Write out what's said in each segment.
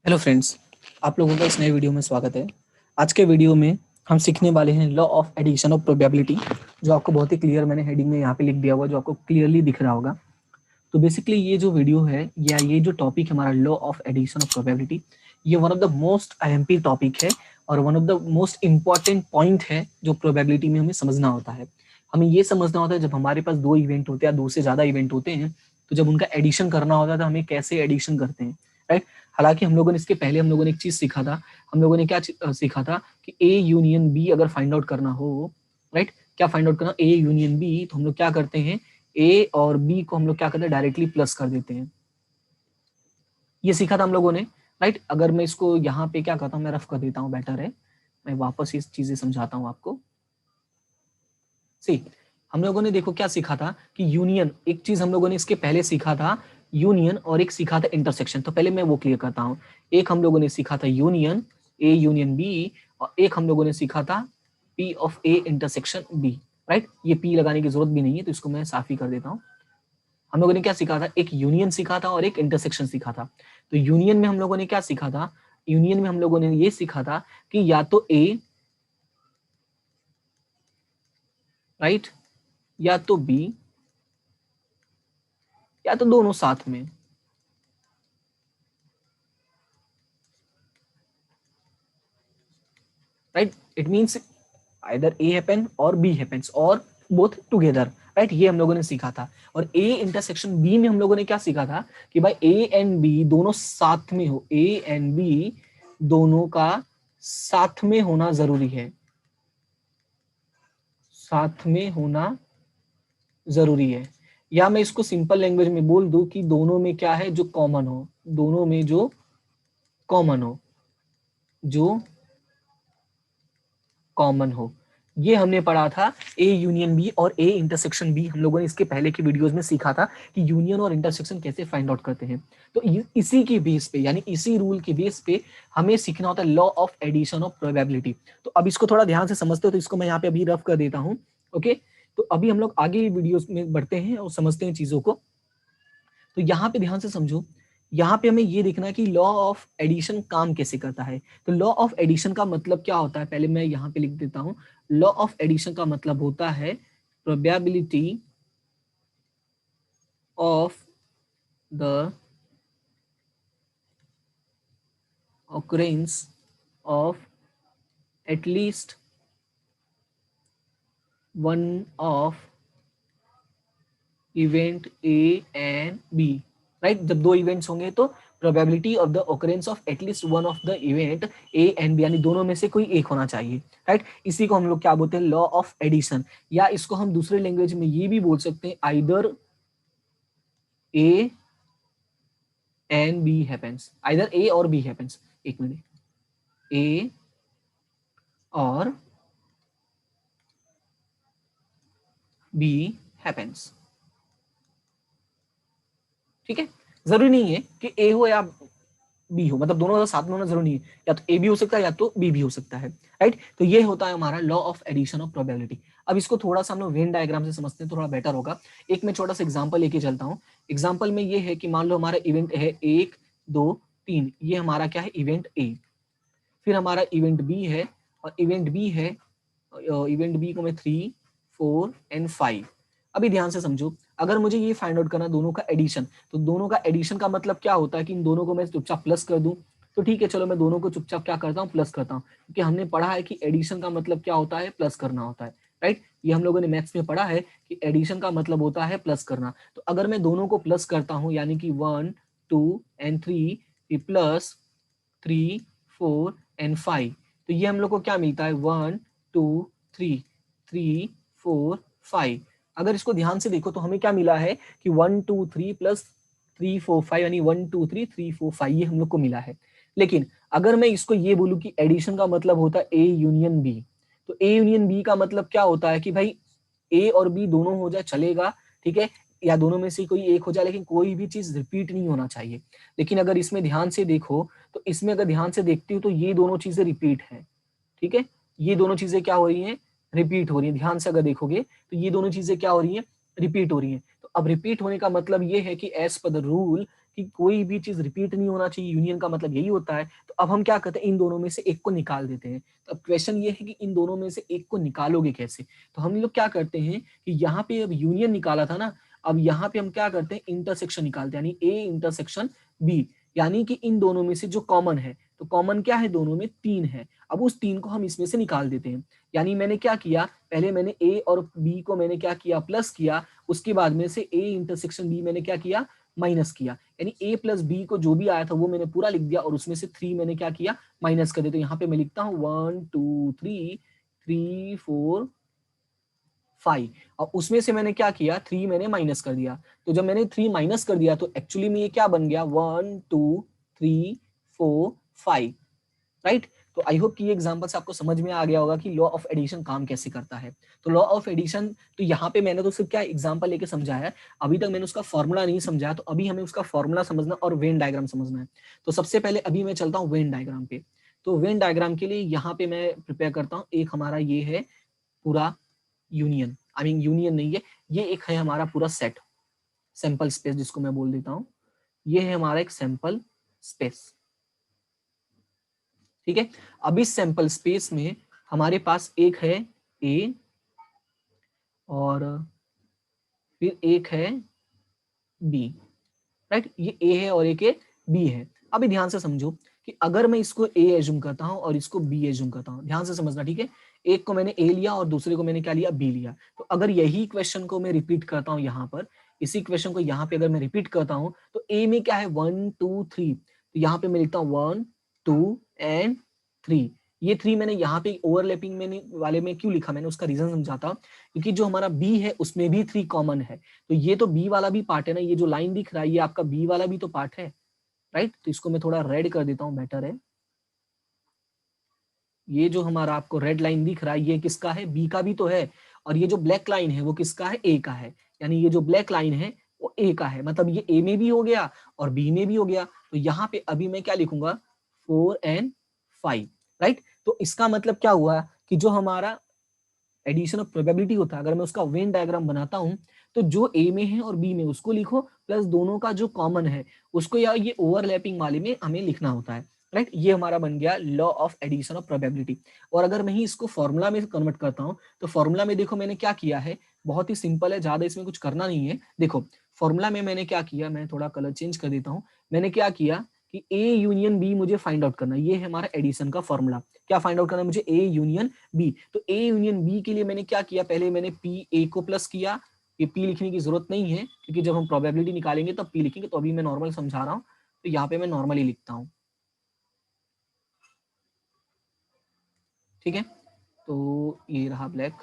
Hello friends, आप लोगों का इस नए वीडियो में स्वागत है। आज के वीडियो में हम सीखने वाले हैं law of addition of probability, जो आपको बहुत ही क्लियर मैंने हेडिंग में यहाँ पे लिख दिया हुआ, जो आपको क्लियरली दिख रहा होगा। तो बेसिकली ये जो वीडियो है या ये जो टॉपिक है हमारा law of addition of probability, ये one of the most IMP topic है और one of the most important point है जो प्रोबेबिलिटी में हमें समझना होता है। हमें ये समझना होता है जब हमारे पास दो इवेंट होते हैं या दो से ज्यादा इवेंट होते हैं, तो जब उनका एडिशन करना होता है तो हमें कैसे एडिशन करते हैं, राइट। हालांकि हम लोगों ने इसके पहले हम लोगों ने एक चीज सीखा था। हम लोगों ने क्या सीखा था कि ए यूनियन बी अगर फाइंड आउट करना हो, राइट, क्या फाइंड आउट करना, ए यूनियन बी, तो हम लोग क्या करते हैं, ए और बी को हम लोग क्या करते हैं, डायरेक्टली प्लस कर देते हैं। ये सीखा था हम लोगों ने, राइट। अगर मैं इसको यहाँ पे क्या करता हूँ, मैं रफ कर देता हूँ, बेटर है मैं वापस इस चीजें समझाता हूँ आपको। सी, हम लोगों ने देखो क्या सीखा था कि यूनियन, एक चीज हम लोगों ने इसके पहले सीखा था यूनियन और एक सीखा था इंटरसेक्शन। तो पहले मैं वो क्लियर करता हूँ। एक हम लोगों ने सीखा था यूनियन, ए यूनियन बी, और एक हम लोगों ने सीखा था P of A intersection B, right. ये पी लगाने की जरूरत भी नहीं है, तो इसको मैं साफ ही कर देता हूँ। हम लोगों ने क्या सीखा था, एक यूनियन सीखा था और एक इंटरसेक्शन सीखा था। तो यूनियन में हम लोगों ने क्या सीखा था, यूनियन में हम लोगों ने ये सीखा था कि या तो ए, राइट, या तो बी, या तो दोनों साथ में, right. It means either A happen और बी हैपेंस और बोथ टुगेदर, राइट। ये हम लोगों ने सीखा था। और ए इंटरसेक्शन बी में हम लोगों ने क्या सीखा था कि भाई ए एंड बी दोनों साथ में हो, ए एंड बी दोनों का साथ में होना जरूरी है, साथ में होना जरूरी है। या मैं इसको सिंपल लैंग्वेज में बोल दूं कि दोनों में क्या है, जो कॉमन हो, दोनों में जो कॉमन हो, जो कॉमन हो। ये हमने पढ़ा था ए यूनियन बी और ए इंटरसेक्शन बी। हम लोगों ने इसके पहले की वीडियोस में सीखा था कि यूनियन और इंटरसेक्शन कैसे फाइंड आउट करते हैं। तो इसी की बेस पे, यानी इसी रूल के बेस पे हमें सीखना होता है law of addition of probability. तो अब इसको थोड़ा ध्यान से समझते हो, तो इसको मैं यहाँ पे अभी रफ कर देता हूँ। ओके, तो अभी हम लोग आगे वीडियोस में बढ़ते हैं और समझते हैं चीजों को। तो यहाँ पे ध्यान से समझो, यहाँ पे हमें ये देखना है कि लॉ ऑफ एडिशन काम कैसे करता है। तो लॉ ऑफ एडिशन का मतलब क्या होता है, पहले मैं यहाँ पे लिख देता हूँ। लॉ ऑफ एडिशन का मतलब होता है probability of the occurrence of at least one of event A and B, right. जब दो इवेंट्स होंगे तो probability of the occurrence of at least one of the event A and B, यानी दोनों में से कोई एक होना चाहिए, राइट। इसी को हम लोग क्या बोलते हैं, लॉ ऑफ एडिशन। या इसको हम दूसरे लैंग्वेज में ये भी बोल सकते हैं, either A and B happens, either A और बी हैपेंस। एक मिनट, ए और बी हैपेंस, ठीक है। जरूरी नहीं है कि ए हो या बी हो, मतलब दोनों का साथ में होना जरूरी नहीं है, या तो ए भी हो सकता है या तो बी भी हो सकता है, राइट। तो ये होता है हमारा law of addition of probability. अब इसको थोड़ा सा हम लोग वेन डायग्राम से समझते हैं तो थोड़ा बेटर होगा। एक मैं छोटा सा एग्जांपल लेके चलता हूँ। एग्जांपल में ये है कि मान लो हमारा इवेंट है 1 2 3, ये हमारा क्या है, इवेंट ए। फिर हमारा इवेंट बी है, और इवेंट बी है, इवेंट बी को मैं 3 4 एंड 5। अभी ध्यान से समझो, अगर मुझे ये फाइंड आउट करना दोनों का एडिशन, तो दोनों का एडिशन का मतलब क्या होता है कि इन दोनों को मैं चुपचाप प्लस कर दूं। तो ठीक है, चलो मैं दोनों को चुपचाप क्या करता हूँ, प्लस करता हूँ, क्योंकि हमने पढ़ा है कि एडिशन का मतलब क्या होता है, प्लस करना होता है, राइट। ये हम लोगों ने मैथ्स में पढ़ा है कि एडिशन का मतलब होता है प्लस करना। तो अगर मैं दोनों को प्लस करता हूँ, यानी कि 1 2 एंड 3 प्लस 3 4 एंड 5, तो ये हम लोग को क्या मिलता है, 1 2 3 3 4 5। अगर इसको ध्यान से देखो तो हमें क्या मिला है कि 1 2 3 प्लस 3 4 5, यानी 1 2 3 3 4 5, ये हम लोग को मिला है। लेकिन अगर मैं इसको ये बोलूं कि एडिशन का मतलब होता है ए यूनियन बी, तो ए यूनियन बी का मतलब क्या होता है कि भाई ए और बी दोनों हो जाए चलेगा, ठीक है, या दोनों में से कोई एक हो जाए, लेकिन कोई भी चीज रिपीट नहीं होना चाहिए। लेकिन अगर इसमें ध्यान से देखो, तो इसमें अगर ध्यान से देखती हूँ तो ये दोनों चीजें रिपीट है, ठीक है। ये दोनों चीजें क्या हो रही हैं, रिपीट हो रही है। ध्यान से अगर देखोगे तो ये दोनों चीजें क्या हो रही हैं, रिपीट हो रही हैं। तो अब रिपीट होने का मतलब ये है कि एज पर द रूल कि कोई भी चीज रिपीट नहीं होना चाहिए, यूनियन का मतलब यही होता है। तो अब हम क्या करते हैं, इन दोनों में से एक को निकाल देते हैं। तो अब क्वेश्चन ये है कि इन दोनों में से एक को निकालोगे कैसे। तो हम लोग क्या करते हैं कि यहाँ पे अब यूनियन निकाला था ना, अब यहाँ पे हम क्या करते हैं, इंटरसेक्शन निकालते हैं, यानी ए इंटरसेक्शन बी, यानी कि इन दोनों में से जो कॉमन है, तो कॉमन क्या है, दोनों में 3 है। अब उस 3 को हम इसमें से निकाल देते हैं। यानी मैंने क्या किया, पहले मैंने ए और बी को मैंने क्या किया, प्लस किया, उसके बाद में से ए इंटरसेक्शन बी मैंने क्या किया, माइनस किया। यानी ए प्लस बी को जो भी आया था वो मैंने पूरा लिख दिया, और उसमें से 3 मैंने क्या किया, माइनस कर दिया। तो यहाँ पे मैं लिखता हूँ 1 2 3 3 4 5, और उसमें से मैंने क्या किया, 3 मैंने माइनस कर दिया। तो जब मैंने 3 माइनस कर दिया तो एक्चुअली में ये क्या बन गया, 1 2 3 4 5, राइट। तो आई होप कि ये एग्जांपल से आपको समझ में आ गया होगा कि लॉ ऑफ एडिशन काम कैसे करता है। तो लॉ ऑफ एडिशन, तो यहाँ पे मैंने तो सिर्फ क्या एग्जांपल लेके समझाया है, अभी तक मैंने उसका फॉर्मूला नहीं समझाया। तो अभी हमें उसका फॉर्मूला समझना और वेन डायग्राम समझना है। तो सबसे पहले अभी मैं चलता हूँ वेन डायग्राम पे। तो वेन डायग्राम के लिए यहाँ पे मैं प्रिपेयर करता हूँ, एक हमारा ये है पूरा यूनियन, आई मीन यूनियन नहीं है, ये एक है हमारा पूरा सेट, सैंपल स्पेस जिसको मैं बोल देता हूँ, ये है हमारा एक सैंपल स्पेस, ठीक है। अब इस सैंपल स्पेस में हमारे पास एक है ए, और फिर एक है बी, राइट। ये ए है और एक है बी है। अभी ध्यान से समझो कि अगर मैं इसको ए एज्यूम करता हूं और इसको बी एज्यूम करता हूं, ध्यान से समझना, ठीक है। एक को मैंने ए लिया और दूसरे को मैंने क्या लिया, बी लिया। तो अगर यही क्वेश्चन को मैं रिपीट करता हूं यहाँ पर, इसी क्वेश्चन को यहाँ पे अगर मैं रिपीट करता हूं, तो ए में क्या है 1 2 3, तो यहाँ पे मैं लिखता हूँ 1 2 एंड 3। ये 3 मैंने यहाँ पे ओवरलैपिंग में वाले में क्यों लिखा, मैंने उसका रीजन समझाता हूँ। क्योंकि जो हमारा बी है उसमें भी 3 कॉमन है, तो ये तो बी वाला भी पार्ट है ना, ये जो लाइन दिख रहा है ये आपका बी वाला भी तो पार्ट है, राइट। तो इसको मैं थोड़ा रेड कर देता हूं, बेटर है। ये जो हमारा आपको रेड लाइन दिख रहा है ये किसका है, बी का भी तो है, और ये जो ब्लैक लाइन है वो किसका है, ए का है। यानी ये जो ब्लैक लाइन है वो ए का है, मतलब ये ए में भी हो गया और बी में भी हो गया। तो यहाँ पे अभी मैं क्या लिखूंगा, 4 एंड 5, राइट। तो इसका मतलब क्या हुआ कि जो हमारा एडिशन ऑफ प्रोबेबिलिटी होता है, अगर मैं उसका वेन डायग्राम बनाता हूं, तो जो ए में है और बी में उसको लिखो, प्लस दोनों का जो कॉमन है उसको, या ये ओवरलैपिंग वाले में हमें लिखना होता है, राइट। ये हमारा बन गया law of addition of probability. और अगर मैं ही इसको फॉर्मूला में कन्वर्ट करता हूं, तो फॉर्मूला में देखो मैंने क्या किया है, बहुत ही सिंपल है, ज्यादा इसमें कुछ करना नहीं है। देखो फॉर्मूला में मैंने क्या किया, मैं थोड़ा कलर चेंज कर देता हूं। मैंने क्या किया कि ए यूनियन बी मुझे फाइंड आउट करना है, ये है हमारा एडिशन का फॉर्मूला। क्या फाइंड आउट करना है मुझे, ए यूनियन बी। तो ए यूनियन बी के लिए मैंने क्या किया, पहले मैंने पी ए को प्लस किया, ये पी लिखने की जरूरत नहीं है क्योंकि जब हम प्रोबेबिलिटी निकालेंगे तब पी लिखेंगे। तो अभी मैं नॉर्मल समझा रहा हूँ, तो यहाँ पे मैं नॉर्मली लिखता हूँ, ठीक है। तो ये रहा ब्लैक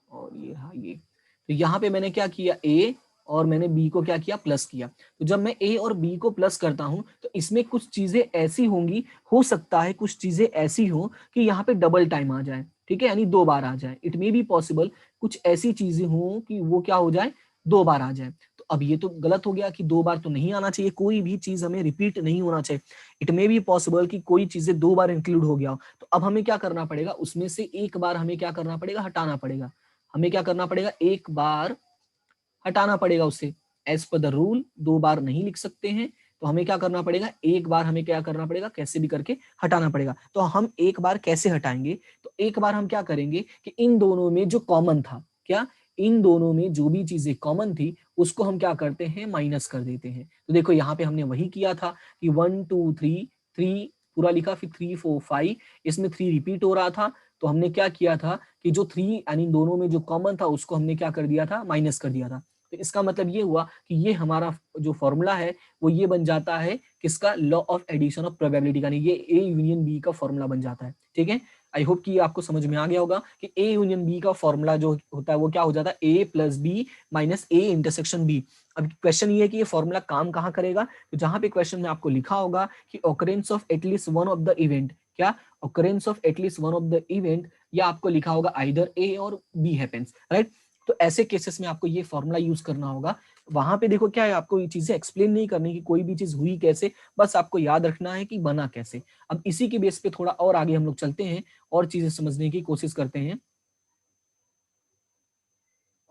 और ये रहा ये। तो यहाँ पे मैंने क्या किया, ए और मैंने बी को क्या किया, प्लस किया। तो जब मैं ए और बी को प्लस करता हूं तो इसमें कुछ चीजें ऐसी होंगी, हो सकता है कुछ चीजें ऐसी हो कि यहाँ पे डबल टाइम आ जाए, ठीक है, यानी 2 बार आ जाए। इट मे बी पॉसिबल कुछ ऐसी चीजें हो कि वो क्या हो जाए, 2 बार आ जाए। तो अब ये तो गलत हो गया कि 2 बार तो नहीं आना चाहिए, कोई भी चीज हमें रिपीट नहीं होना चाहिए। इट मे बी पॉसिबल कि कोई चीजें 2 बार इंक्लूड हो गया हो। तो अब हमें क्या करना पड़ेगा, उसमें से एक बार हमें क्या करना पड़ेगा, हटाना पड़ेगा। हमें क्या करना पड़ेगा, एक बार हटाना पड़ेगा उसे। एज पर द रूल 2 बार नहीं लिख सकते हैं, तो हमें क्या करना पड़ेगा, एक बार हमें क्या करना पड़ेगा, कैसे भी करके हटाना पड़ेगा। तो हम एक बार कैसे हटाएंगे, तो एक बार हम क्या करेंगे कि इन दोनों में जो कॉमन था, क्या इन दोनों में जो भी चीजें कॉमन थी उसको हम क्या करते हैं, माइनस कर देते हैं। तो देखो यहाँ पे हमने वही किया था कि 1 2 3 3 पूरा लिखा, फिर 3 4 5, इसमें 3 रिपीट हो रहा था। तो हमने क्या किया था कि जो 3 यानी दोनों में जो कॉमन था उसको हमने क्या कर दिया था, माइनस कर दिया था। तो इसका मतलब ये हुआ कि ये हमारा जो फॉर्मूला है वो ये बन जाता है किसका, law of addition of probability का, नहीं ये ए यूनियन बी का फॉर्मूला बन जाता है, ठीक है। आई होप कि आपको समझ में आ गया होगा कि ए यूनियन बी का फॉर्मूला जो होता है वो क्या हो जाता है, A plus B minus A intersection B. अब क्वेश्चन ये है कि ये फॉर्मूला काम कहाँ करेगा, तो जहां पे क्वेश्चन में आपको लिखा होगा कि occurrence of at least one of the event, क्या occurrence of at least one of the event, या आपको लिखा होगा आइदर ए और बी हैपेंस, राइट। तो ऐसे केसेस में आपको ये फॉर्मूला यूज करना होगा। वहां पे देखो क्या है, आपको ये चीजें एक्सप्लेन नहीं करनी कि कोई भी चीज हुई कैसे, बस आपको याद रखना है कि बना कैसे। अब इसी के बेस पे थोड़ा और आगे हम लोग चलते हैं और चीजें समझने की कोशिश करते हैं,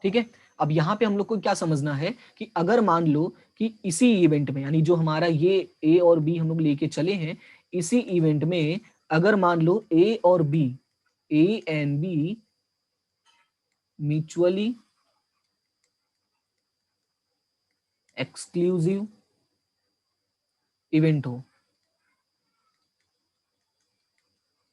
ठीक है। अब यहाँ पे हम लोग को क्या समझना है कि अगर मान लो कि इसी इवेंट में, यानी जो हमारा ये ए और बी हम लोग लेके चले हैं, इसी इवेंट में अगर मान लो ए और B, A and B mutually exclusive event हो,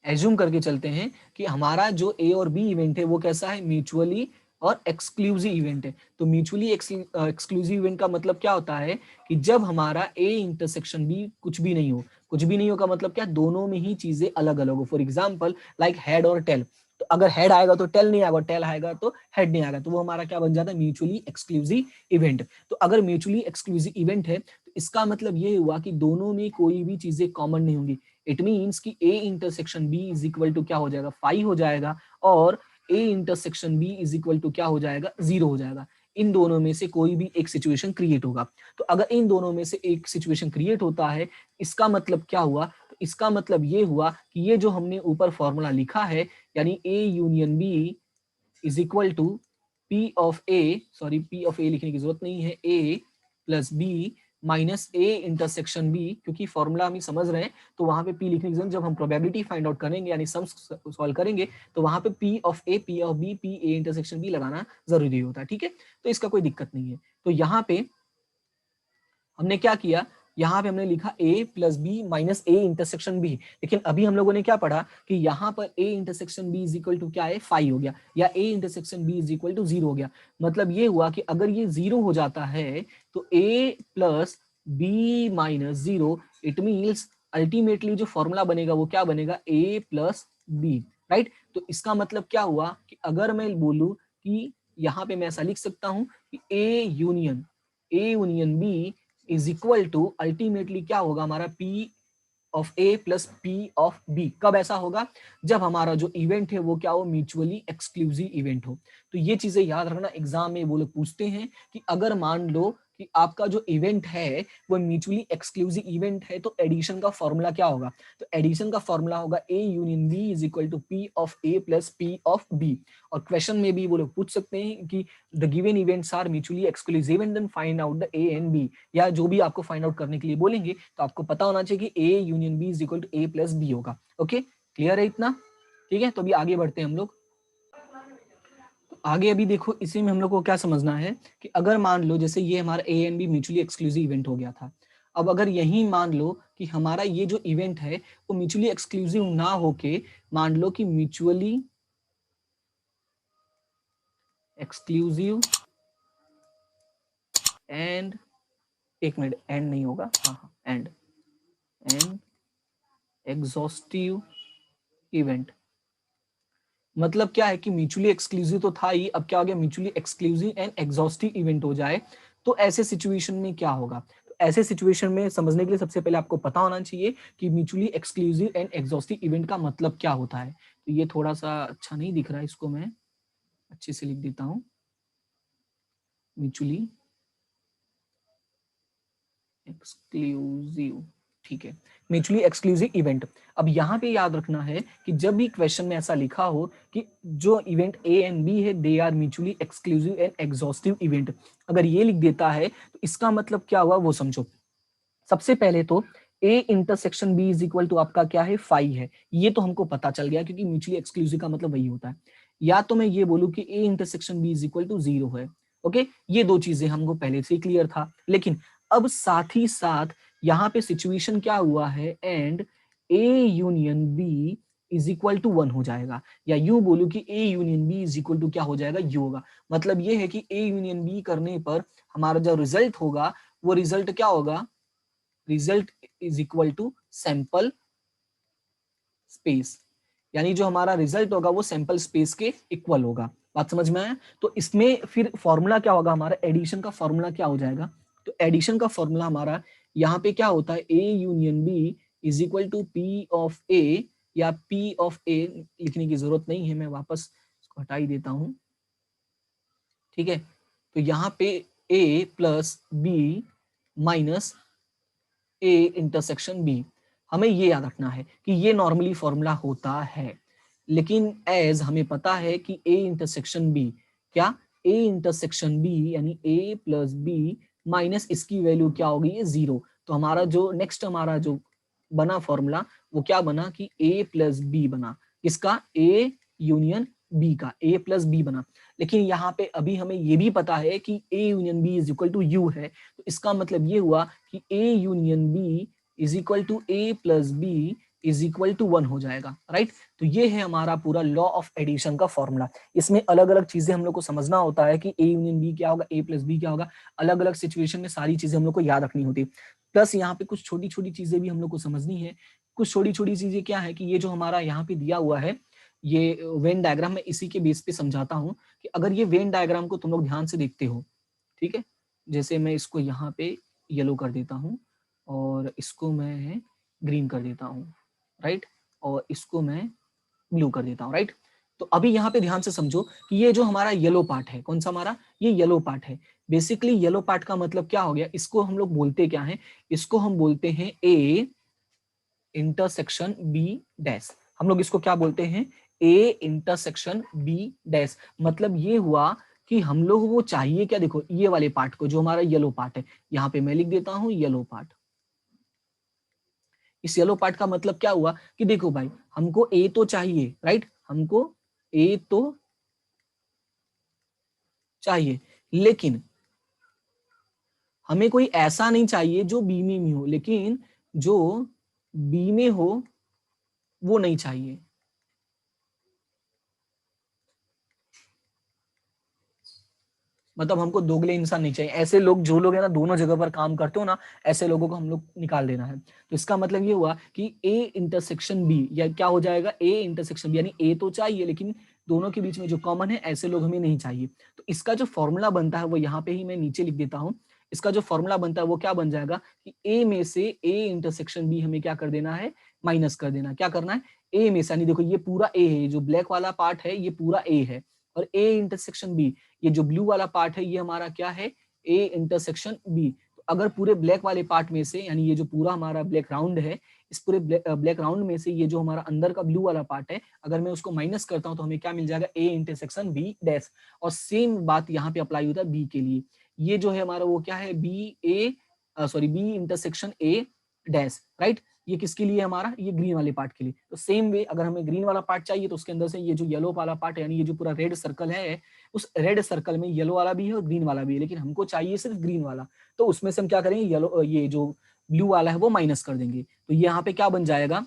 एज्यूम करके चलते हैं कि हमारा जो ए और बी इवेंट है वो कैसा है, म्यूचुअली और एक्सक्लूसिव इवेंट है। तो म्यूचुअली एक्सक्लूसिव इवेंट का मतलब क्या होता है कि जब हमारा ए इंटरसेक्शन बी कुछ भी नहीं हो, कुछ भी नहीं हो का मतलब क्या, दोनों में ही चीजें अलग अलग हो। फॉर एग्जाम्पल लाइक हेड और टेल, तो अगर हेड आएगा तो टेल नहीं आएगा, टेल आएगा तो हेड नहीं आएगा, तो वो हमारा क्या बन जाता है, म्यूचुअली एक्सक्लूसिव इवेंट। तो अगर म्यूचुअली एक्सक्लूसिव इवेंट है तो इसका मतलब ये हुआ कि दोनों में कोई भी चीजें कॉमन नहीं होंगी। इट मीन्स कि A intersection B is equal to क्या हो जाएगा, फाई हो जाएगा, और A intersection B is equal to क्या हो जाएगा, जीरो हो जाएगा। इन दोनों में से कोई भी एक सिचुएशन क्रिएट होगा। तो अगर इन दोनों में से एक सिचुएशन क्रिएट होता है, इसका मतलब क्या हुआ, तो इसका मतलब ये हुआ कि ये जो हमने ऊपर फॉर्मूला लिखा है, यानी A union B is equal to P of A, sorry P of A लिखने की जरूरत नहीं है, A plus B minus A intersection B, क्योंकि फॉर्मूला हम समझ रहे हैं तो वहां पे पी लिखने की जरूरत, जब हम प्रोबेबिलिटी फाइंड आउट करेंगे यानी सम्स सॉल्व करेंगे तो वहां पे P of A, P of B, P A intersection B लगाना जरूरी होता है। ठीक है, तो इसका कोई दिक्कत नहीं है। तो यहाँ पे हमने क्या किया, यहाँ पे हमने लिखा a plus B minus A intersection B, लेकिन अभी हम लोगों ने क्या पढ़ा कि यहाँ पर a intersection b is equal to क्या है, फाई हो गया, या a intersection b is equal to zero हो गया। मतलब ये हुआ कि अगर ये जीरो हो जाता है तो a plus B minus zero, it means ultimately जो फॉर्मूला बनेगा वो क्या बनेगा, a प्लस बी, राइट। तो इसका मतलब क्या हुआ कि अगर मैं बोलूं कि यहाँ पे मैं ऐसा लिख सकता हूँ कि A union B is equal to ultimately क्या होगा हमारा, P of A plus P of B. कब ऐसा होगा, जब हमारा जो इवेंट है वो क्या हो, म्यूचुअली एक्सक्लूसिव इवेंट हो। तो ये चीजें याद रखना, एग्जाम में वो लोग पूछते हैं कि अगर मान लो कि आपका जो इवेंट है वो म्यूचुअली एक्सक्लूसिव इवेंट है तो एडिशन का फॉर्मूला क्या होगा, तो एडिशन का फॉर्मूला होगा A union B is equal to P of A plus P of B. और क्वेश्चन में भी वो लोग पूछ सकते हैं कि the given events are mutually exclusive and then find out the A and B, या जो भी आपको फाइंड आउट करने के लिए बोलेंगे तो आपको पता होना चाहिए कि A union B is equal to A plus B होगा। ओके, क्लियर है इतना? ठीक है, तो अभी आगे बढ़ते हैं हम लोग। तो आगे अभी देखो, इसी में हम लोग को क्या समझना है कि अगर मान लो जैसे ये हमारा ए and B mutually exclusive event हो गया था, अब अगर यही मान लो कि हमारा ये जो इवेंट है वो म्यूचुअली एक्सक्लूसिव ना होके मान लो कि म्यूचुअली एक्सक्लूसिव एंड, एक मिनट, एंड नहीं होगा, हाँ एंड एग्जॉस्टिव इवेंट। मतलब क्या है कि म्यूचुअली एक्सक्लूसिव तो था ही, अब क्या हो गया, mutually exclusive and exhaustive event हो जाए तो ऐसे सिचुएशन में क्या होगा। तो ऐसे सिचुएशन में समझने के लिए सबसे पहले आपको पता होना चाहिए कि mutually exclusive and exhaustive event का मतलब क्या होता है। तो ये थोड़ा सा अच्छा नहीं दिख रहा है, इसको मैं अच्छे से लिख देता हूँ, म्यूचुअली एक्सक्लूसिव, ठीक है, म्यूचुअली एक्सक्लूसिव इवेंट। अब यहाँ पे याद रखना है कि जब भी क्वेश्चन में ऐसा लिखा हो कि जो इवेंट ए एंड बी है they are mutually exclusive and exhaustive event, अगर ये लिख देता है तो इसका मतलब क्या हुआ वो समझो। सबसे पहले तो A intersection B is equal to आपका क्या है, फाई है, ये तो हमको पता चल गया क्योंकि म्यूचुअली एक्सक्लूसिव का मतलब वही होता है। या तो मैं ये बोलूं कि A intersection B is equal to zero है, ओके, ये दो चीजें हमको पहले से क्लियर था। लेकिन अब साथ ही साथ यहाँ पे सिचुएशन क्या हुआ है, and A union B is equal to one हो जाएगा, या यूं बोलूं कि A union B is equal to क्या हो जाएगा, यू होगा। मतलब ये है कि ए यूनियन बी करने पर हमारा जो रिजल्ट होगा वो रिजल्ट क्या होगा, result is equal to sample space, यानी जो हमारा रिजल्ट होगा वो सैंपल स्पेस के इक्वल होगा। बात समझ में आया? तो इसमें फिर फॉर्मूला क्या होगा हमारा, एडिशन का फॉर्मूला क्या हो जाएगा, तो एडिशन का फॉर्मूला हमारा यहाँ पे क्या होता है, A union B is equal to P of A, या पी ऑफ ए लिखने की जरूरत नहीं है, मैं वापस इसको हटा ही देता हूं, ठीक है। तो यहाँ पे A plus B minus A intersection B, हमें ये याद रखना है कि ये नॉर्मली फॉर्मूला होता है, लेकिन एज हमें पता है कि ए इंटरसेक्शन बी क्या, ए इंटरसेक्शन बी यानी ए प्लस बी माइनस इसकी वैल्यू क्या होगी, ये 0। तो हमारा जो नेक्स्ट हमारा जो बना फॉर्मूला वो क्या बना कि a प्लस बी बना, किसका, a यूनियन b का, a प्लस बी बना। लेकिन यहाँ पे अभी हमें ये भी पता है कि a union b is equal to u है, तो इसका मतलब ये हुआ कि a union b is equal to a plus B is equal to 1 हो जाएगा, राइट। तो ये है हमारा पूरा लॉ ऑफ एडिशन का फॉर्मूला। इसमें अलग अलग चीजें हम लोग को समझना होता है कि a यूनियन b क्या होगा, a प्लस बी क्या होगा, अलग अलग सिचुएशन में सारी चीजें हम लोग को याद रखनी होती है। प्लस यहाँ पे कुछ छोटी छोटी चीजें भी हम लोग को समझनी है। कुछ छोटी छोटी चीजें क्या है कि ये जो हमारा यहाँ पे दिया हुआ है ये वेन डायग्राम, मैं इसी के बेस पे समझाता हूँ कि अगर ये वेन डायग्राम को तुम लोग ध्यान से देखते हो, ठीक है, जैसे मैं इसको यहाँ पे येलो कर देता हूँ और इसको मैं ग्रीन कर देता हूँ, राइट, और इसको मैं ब्लू कर देता हूँ, राइट। तो अभी यहाँ पे ध्यान से समझो कि ये जो हमारा येलो पार्ट है, कौन सा हमारा, ये येलो पार्ट है। बेसिकली येलो पार्ट का मतलब क्या हो गया, इसको हम लोग बोलते क्या है, इसको हम बोलते हैं ए इंटरसेक्शन बी डैश। हम लोग इसको क्या बोलते हैं, ए इंटरसेक्शन बी डैश। मतलब ये हुआ कि हम लोग वो चाहिए क्या, देखो ये वाले पार्ट को, जो हमारा येलो पार्ट है, यहाँ पे मैं लिख देता हूँ येलो पार्ट। इस येलो पार्ट का मतलब क्या हुआ कि देखो भाई हमको ए तो चाहिए, राइट, हमको ए तो चाहिए, लेकिन हमें कोई ऐसा नहीं चाहिए जो बी में भी हो, लेकिन जो बी में हो वो नहीं चाहिए। मतलब हमको दोगले इंसान नहीं चाहिए, ऐसे लोग, जो लोग है ना दोनों जगह पर काम करते हो ना, ऐसे लोगों को हम लोग निकाल देना है। तो इसका मतलब ये हुआ कि ए इंटरसेक्शन बी, या क्या हो जाएगा, ए इंटरसेक्शन बी, यानी ए तो चाहिए लेकिन दोनों के बीच में जो कॉमन है ऐसे लोग हमें नहीं चाहिए। तो इसका जो फॉर्मूला बनता है वो यहाँ पे ही मैं नीचे लिख देता हूँ। इसका जो फॉर्मूला बनता है वो क्या बन जाएगा कि ए में से ए इंटरसेक्शन बी हमें क्या कर देना है, माइनस कर देना। क्या करना है, ए में से, यानी देखो ये पूरा ए है, जो ब्लैक वाला पार्ट है ये पूरा ए है, और ए इंटरसेक्शन बी, ये जो ब्लू वाला पार्ट है ये हमारा क्या है, ए इंटरसेक्शन बी। तो अगर पूरे ब्लैक वाले पार्ट में से, यानी ये जो पूरा हमारा ब्लैक राउंड है, इस पूरे ब्लैक राउंड में से ये जो हमारा अंदर का ब्लू वाला पार्ट है, अगर मैं उसको माइनस करता हूं तो हमें क्या मिल जाएगा, ए इंटरसेक्शन बी डैश। और सेम बात यहाँ पे अप्लाई होता है बी के लिए। ये जो है हमारा वो क्या है, B A sorry B intersection A dash, right. ये किसके लिए हमारा, ये ग्रीन वाले पार्ट के लिए। तो सेम वे अगर हमें ग्रीन वाला पार्ट चाहिए तो उसके अंदर से ये जो येलो वाला पार्ट है, यानी ये जो पूरा रेड सर्कल है, उस रेड सर्कल में येलो वाला भी है और ग्रीन वाला भी है, लेकिन हमको चाहिए सिर्फ ग्रीन वाला। तो उसमें से हम क्या करेंगे, येलो, ये जो ब्लू वाला है वो माइनस कर देंगे। तो यहाँ पे क्या बन जाएगा,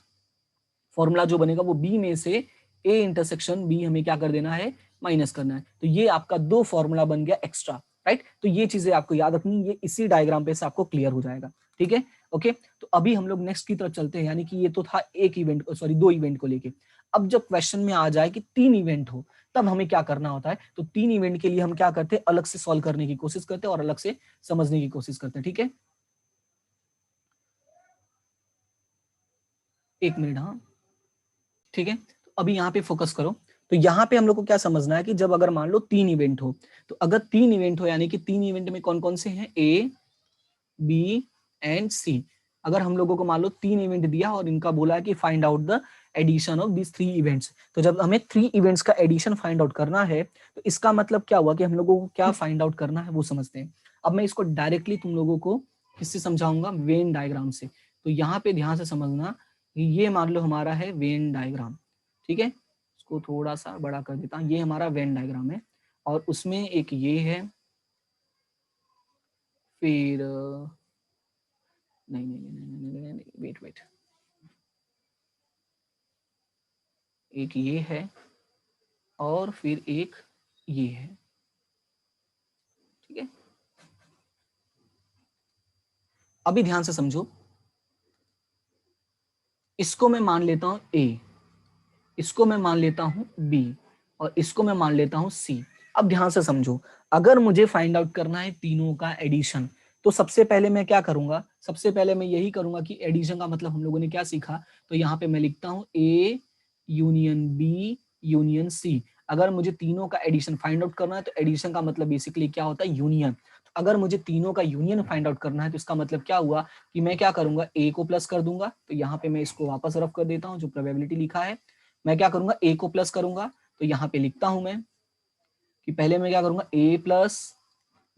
फॉर्मूला जो बनेगा वो बी में से ए इंटरसेक्शन बी हमें क्या कर देना है, माइनस करना है। तो ये आपका दो फॉर्मूला बन गया एक्स्ट्रा, राइट। तो ये चीजें आपको याद रखनी, ये इसी डायग्राम पे से आपको क्लियर हो जाएगा, ठीक है, ओके। तो अभी हम लोग नेक्स्ट की तरफ चलते हैं, यानी कि ये तो था एक इवेंट, सॉरी दो इवेंट को लेके। अब जब क्वेश्चन में आ जाए कि 3 इवेंट हो, तब हमें क्या करना होता है। तो 3 इवेंट के लिए हम क्या करते हैं, अलग से सॉल्व करने की कोशिश करते हैं और अलग से समझने की कोशिश करते हैं, ठीक है। एक मिनट, हाँ, ठीक है। तो अभी यहाँ पे फोकस करो। तो यहाँ पे हम लोग को क्या समझना है कि जब अगर मान लो 3 इवेंट हो, तो अगर 3 इवेंट हो यानी कि 3 इवेंट में कौन कौन से हैं, ए बी एंड सी। अगर हम लोगों को मान लो 3 इवेंट दिया और इनका बोला है कि find out the addition of this 3 events, तो जब हमें 3 इवेंट्स का एडिशन फाइंड आउट करना है तो इसका मतलब क्या हुआ कि हम लोगों को क्या फाइंड आउट करना है वो समझते हैं। अब मैं इसको डायरेक्टली तुम लोगों को किससे समझाऊंगा, वेन डायग्राम से। तो यहाँ पे ध्यान से समझना, ये मान लो हमारा है वेन डायग्राम, ठीक है। इसको थोड़ा सा बड़ा कर देता हूँ, ये हमारा वेन डायग्राम है और उसमें एक ये है, फिर नहीं नहीं नहीं नहीं नहीं नहीं, वेट वेट, एक ये है और फिर एक ये है, ठीक है। अभी ध्यान से समझो, इसको मैं मान लेता हूं ए, इसको मैं मान लेता हूं बी और इसको मैं मान लेता हूं सी। अब ध्यान से समझो, अगर मुझे फाइंड आउट करना है तीनों का एडिशन, तो सबसे पहले मैं क्या करूंगा, सबसे पहले मैं यही करूंगा कि एडिशन का मतलब हम लोगों ने क्या सीखा। तो यहाँ पे मैं लिखता हूं A union B union C. अगर मुझे तीनों का एडिशन फाइंड आउट करना है तो एडिशन का मतलब बेसिकली क्या होता है, यूनियन। तो अगर मुझे तीनों का यूनियन फाइंड आउट करना है तो इसका मतलब क्या हुआ कि मैं क्या करूंगा, ए को प्लस कर दूंगा। तो यहाँ पे मैं इसको वापस रफ कर देता हूँ, जो प्रोबेबिलिटी लिखा है मैं क्या करूंगा, ए को प्लस करूंगा। तो यहाँ पे लिखता हूं मैं कि पहले मैं क्या करूंगा, ए प्लस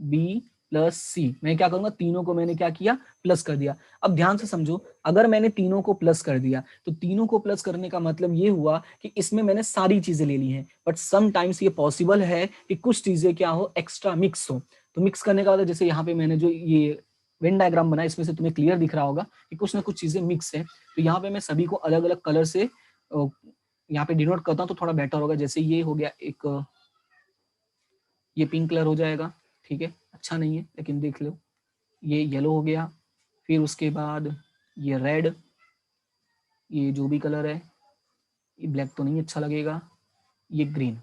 बी प्लस सी। मैं क्या करूंगा, तीनों को मैंने क्या किया, प्लस कर दिया। अब ध्यान से समझो, अगर मैंने तीनों को प्लस कर दिया तो तीनों को प्लस करने का मतलब ये हुआ कि इसमें मैंने सारी चीजें ले ली हैं, बट समटाइम्स ये पॉसिबल है कि कुछ चीजें क्या हो, एक्स्ट्रा मिक्स हो। तो मिक्स करने का मतलब जैसे यहाँ पे मैंने जो ये वेन डायग्राम बनाया, इसमें से तुम्हें क्लियर दिख रहा होगा कि कुछ ना कुछ चीजें मिक्स है। तो यहाँ पे मैं सभी को अलग अलग कलर से यहाँ पे डिनोट करता हूँ तो थोड़ा बेटर होगा। जैसे ये हो गया एक, ये पिंक कलर हो जाएगा, ठीक है, अच्छा नहीं है लेकिन देख लो। ये येलो हो गया, फिर उसके बाद ये रेड, ये जो भी कलर है, ये ब्लैक तो नहीं अच्छा लगेगा, ये ग्रीन,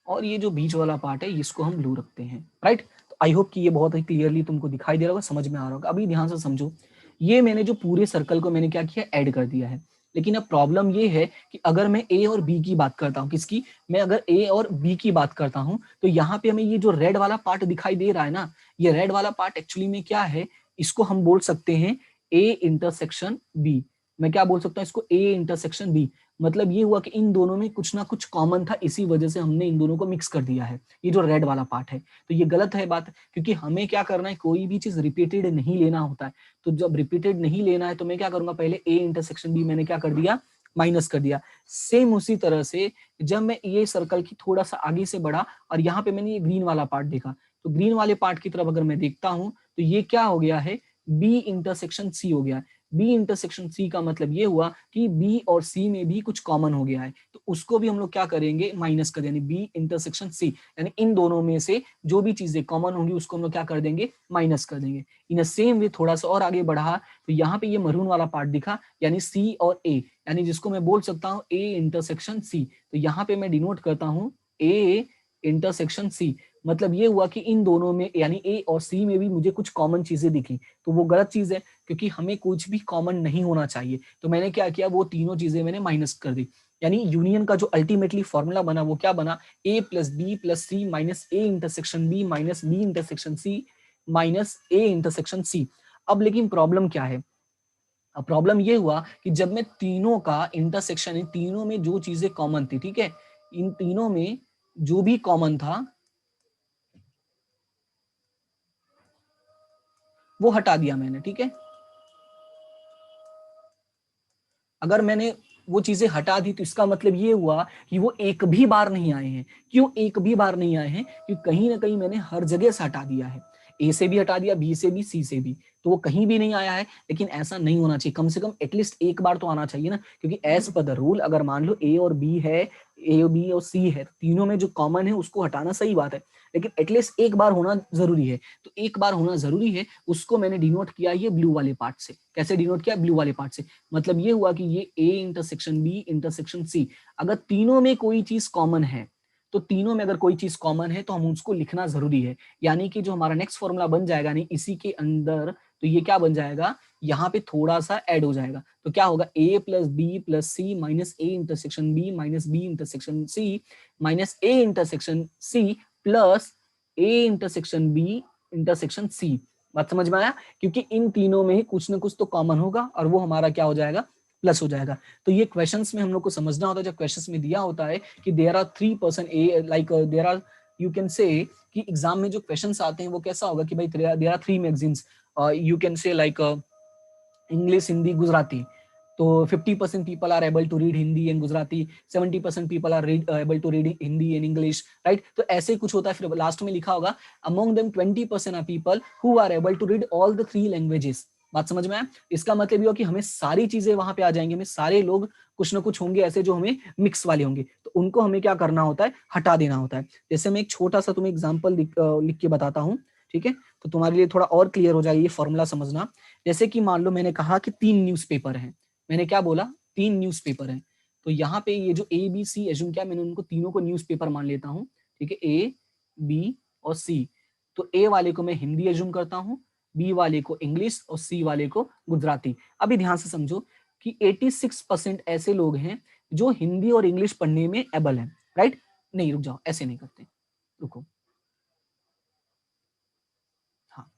और ये जो बीच वाला पार्ट है इसको हम ब्लू रखते हैं, राइट। तो आई होप कि ये बहुत ही क्लियरली तुमको दिखाई दे रहा होगा, समझ में आ रहा होगा। अभी ध्यान से समझो, ये मैंने जो पूरे सर्कल को मैंने क्या किया, ऐड कर दिया है। लेकिन अब प्रॉब्लम ये है कि अगर मैं ए और बी की बात करता हूँ, किसकी, मैं अगर ए और बी की बात करता हूँ, तो यहाँ पे हमें ये जो रेड वाला पार्ट दिखाई दे रहा है ना, ये रेड वाला पार्ट एक्चुअली में क्या है, इसको हम बोल सकते हैं ए इंटरसेक्शन बी। मैं क्या बोल सकता हूँ इसको, ए इंटरसेक्शन बी। मतलब ये हुआ कि इन दोनों में कुछ ना कुछ कॉमन था, इसी वजह से हमने इन दोनों को मिक्स कर दिया है, ये जो रेड वाला पार्ट है। तो ये गलत है बात, क्योंकि हमें क्या करना है, कोई भी चीज रिपीटेड नहीं लेना होता है। तो जब रिपीटेड नहीं लेना है तो मैं क्या करूंगा, पहले ए इंटरसेक्शन बी मैंने क्या कर दिया, माइनस कर दिया। सेम उसी तरह से जब मैं ये सर्कल की थोड़ा सा आगे से बढ़ा और यहाँ पे मैंने ये ग्रीन वाला पार्ट देखा, तो ग्रीन वाले पार्ट की तरफ अगर मैं देखता हूं तो ये क्या हो गया है, बी इंटरसेक्शन सी हो गया है। बी इंटरसेक्शन सी का मतलब ये हुआ कि बी और सी में भी कुछ कॉमन हो गया है, तो उसको भी हम लोग क्या करेंगे, माइनस कर देंगे, बी इंटरसेक्शन सी, यानी इन दोनों में से जो भी चीजें कॉमन होंगी उसको हम लोग क्या कर देंगे, माइनस कर देंगे। इन अ सेम वे थोड़ा सा और आगे बढ़ा तो यहाँ पे ये मरून वाला पार्ट दिखा, यानी सी और ए, यानी जिसको मैं बोल सकता हूँ ए इंटरसेक्शन सी। तो यहाँ पे मैं डिनोट करता हूँ ए इंटरसेक्शन सी। मतलब ये हुआ कि इन दोनों में यानी ए और सी में भी मुझे कुछ कॉमन चीजें दिखी, तो वो गलत चीज है, क्योंकि हमें कुछ भी कॉमन नहीं होना चाहिए। तो मैंने क्या किया, वो तीनों चीजें मैंने माइनस कर दी, यानी यूनियन का जो अल्टीमेटली फॉर्मूला बना वो क्या बना, A plus B plus C minus A intersection B minus B intersection C minus A intersection C. अब लेकिन प्रॉब्लम क्या है, अब प्रॉब्लम ये हुआ कि जब मैं तीनों का इंटरसेक्शन, इन तीनों में जो चीजें कॉमन थी, ठीक है, इन तीनों में जो भी कॉमन था वो हटा दिया मैंने, ठीक है। अगर मैंने वो चीजें हटा दी तो इसका मतलब ये हुआ कि वो एक भी बार नहीं आए हैं। क्यों एक भी बार नहीं आए हैं, क्योंकि कहीं ना कहीं मैंने हर जगह से हटा दिया है, ए से भी हटा दिया, बी से भी, सी से भी, तो वो कहीं भी नहीं आया है। लेकिन ऐसा नहीं होना चाहिए, कम से कम एटलीस्ट एक बार तो आना चाहिए ना, क्योंकि एज पर द रूल अगर मान लो ए और बी है, ए बी और सी है, तीनों में जो कॉमन है उसको हटाना सही बात है, लेकिन एटलीस्ट एक बार होना जरूरी है। तो एक बार होना जरूरी है, उसको मैंने डिनोट किया ये ब्लू वाले पार्ट से। कैसे डिनोट किया, ब्लू वाले पार्ट से। मतलब ये हुआ कि ये A intersection B intersection C, अगर तीनों में कोई चीज कॉमन है, तो तीनों में अगर कोई चीज कॉमन है तो हम उसको लिखना जरूरी है। यानी कि जो हमारा नेक्स्ट फॉर्मूला बन जाएगा, नहीं इसी के अंदर, तो ये क्या बन जाएगा, यहाँ पे थोड़ा सा ऐड हो जाएगा। तो क्या होगा, A plus B plus C minus A intersection B minus B intersection C minus A intersection C plus A intersection B intersection C. बात समझ में आया, क्योंकि इन तीनों में कुछ ना कुछ तो कॉमन होगा और वो हमारा क्या हो जाएगा, प्लस हो जाएगा। तो ये क्वेश्चंस में हम लोग को समझना होता है, जब क्वेश्चंस में दिया होता है कि there are 3% A, like there are, you can say कि एग्जाम में जो क्वेश्चंस आते हैं वो कैसा होगा कि भाई there are 3 magazines, you can say like English, Hindi, Gujarati. तो 50% people are able to read Hindi and Gujarati, 70% people are able to read Hindi and English, right. तो ऐसे कुछ होता है, फिर लास्ट में लिखा होगा among them 20% are people who are able to read all the 3 languages. बात समझ में आया, इसका मतलब ये हो कि हमें सारी चीजें वहां पे आ जाएंगे, हमें सारे लोग कुछ ना कुछ होंगे ऐसे जो हमें मिक्स वाले होंगे, तो उनको हमें क्या करना होता है, हटा देना होता है। जैसे मैं एक छोटा सा तुम्हें एग्जाम्पल लिख के बताता हूँ, ठीक है, तो तुम्हारे लिए थोड़ा और क्लियर हो जाएगा ये फॉर्मूला समझना। जैसे कि मान लो मैंने कहा कि 3 न्यूज़पेपर हैं, मैंने क्या बोला, 3 न्यूज़पेपर हैं, तो यहाँ पे ये जो ए बी सी एज्यूम किया मैंने, उनको तीनों को न्यूज़पेपर मान लेता हूँ, ठीक है, ए बी और सी। तो ए वाले को मैं हिंदी एज्यूम करता हूँ, बी वाले को इंग्लिश और सी वाले को गुजराती। अभी ध्यान से समझो कि 86% ऐसे लोग हैं जो हिंदी और इंग्लिश पढ़ने में एबल हैं, राइट। नहीं रुक जाओ, ऐसे नहीं करते, रुको, हाँ,